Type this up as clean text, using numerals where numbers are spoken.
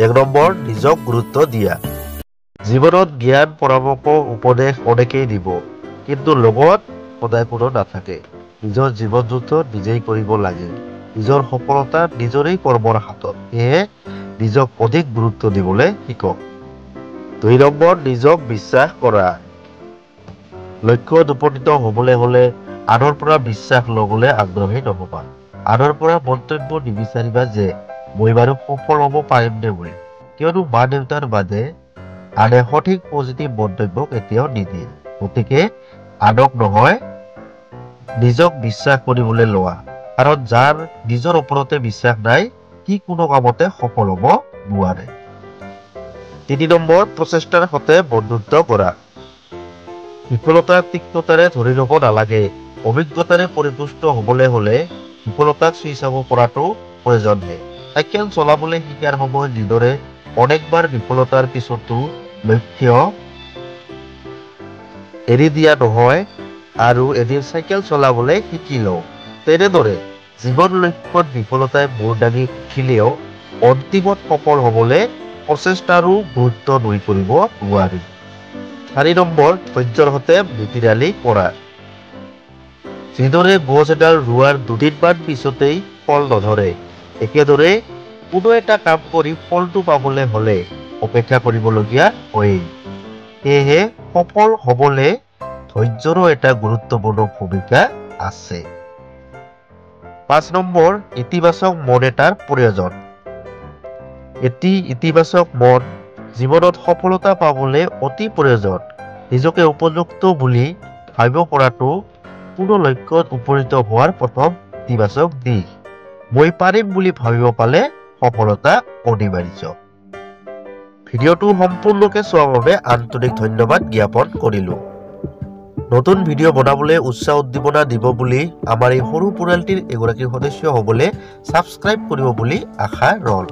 1 number নিজক গুৰুত্ব দিয়া। জীৱনত জ্ঞান পৰামৰ্শ উপদেশ অনেকেই দিব, কিন্তু লগত সদায় কোনো নাথাকে। নিজৰ জীৱন যুদ্ধ নিজেই কৰিব লাগে। নিজৰ সফলতা নিজৰেই কৰ্মৰ হাতত। সেয়ে নিজক অধিক গুৰুত্ব দিবলৈ শিকক। 2 নম্বৰ নিজক বিশ্বাস কৰা। লক্ষ্যত উপনীত হ'বলৈ হ'লে আনৰ পৰা বিশ্বাস ল'বলৈ আগ্ৰহী নহবা। আনৰ পৰা মন্তব্য নিবিচাৰিবা যে মই বাৰু সফল হ'ব পাৰিমনে বুলি। কিয়নো মা দেউতাৰ বাদে আনে সঠিক পজিটিভ মন্তব্য কেতিয়াও নিদিয়ে। গতিকে আনক নহয়, নিজক বিশ্বাস কৰিবলৈ লোৱা। কাৰণ যাৰ নিজৰ ওপৰতে বিশ্বাস নাই, সি কোনো কামতে সফল হ'ব নোৱাৰে। 3 নম্বৰ প্ৰচেষ্টাৰ সৈতে বন্ধুত্ব কৰা। বিফলতাক তীক্ষ্ণতাৰে ধৰি ল'ব নালাগে। অভিজ্ঞতাৰে পৰিপুষ্ট হ'বলৈ হ'লে বিফলতাক চুই চাব পৰাটো প্ৰয়োজনহে। চাইকেল চলাবলৈ শিকাৰ সময়ত যিদৰে অনেকবাৰ বিফলতাৰ পিছতো লক্ষ্য এৰি দিয়া নহয় আৰু এদিন চাইকেল চলাবলৈ শিকি লওঁ, তেনেদৰে জীৱন লক্ষ্যত বিফলতাই মূৰ দাঙি উঠিলেও অন্তিমত সফল হ'বলৈ প্ৰচেষ্টাৰো গুৰুত্ব নুই কৰিব নোৱাৰি। 4 নম্বৰ ধৈৰ্যৰ সৈতে বুদ্ধিৰালি কৰা। যিদৰে গছ এডাল ৰোৱাৰ 2 দিনমান পিছতেই ফল নধৰে, একেদৰে কোনো এটা কাম কৰি ফলটো পাবলৈ হ'লে অপেক্ষা কৰিবলগীয়া হয়েই। সেয়েহে সফল হ'বলৈ ধৈৰ্যৰো এটা গুৰুত্বপূৰ্ণ ভূমিকা আছে। 5 নম্বৰ ইতিবাচক মন এটাৰ প্ৰয়োজন। এটি ইতিবাচক মন জীৱনত সফলতা পাবলৈ অতি প্ৰয়োজন। নিজকে উপযুক্ত বুলি ভাবিব পৰাটো কোনো লক্ষ্যত উপনীত হোৱাৰ প্ৰথম ইতিবাচক দিশ। মই পাৰিম বুলি ভাবিব পালে সফলতা অনিবাৰ্য। ভিডিঅ'টো সম্পূৰ্ণকৈ চোৱাৰ বাবে আন্তৰিক ধন্যবাদ জ্ঞাপন কৰিলোঁ। নতুন ভিডিঅ' বনাবলৈ উৎসাহ উদ্দীপনা দিব বুলি আমাৰ এই সৰু পৰিয়ালটিৰ এগৰাকী সদস্য হ'বলৈ ছাবস্ক্ৰাইব কৰিব বুলি আশা ৰল।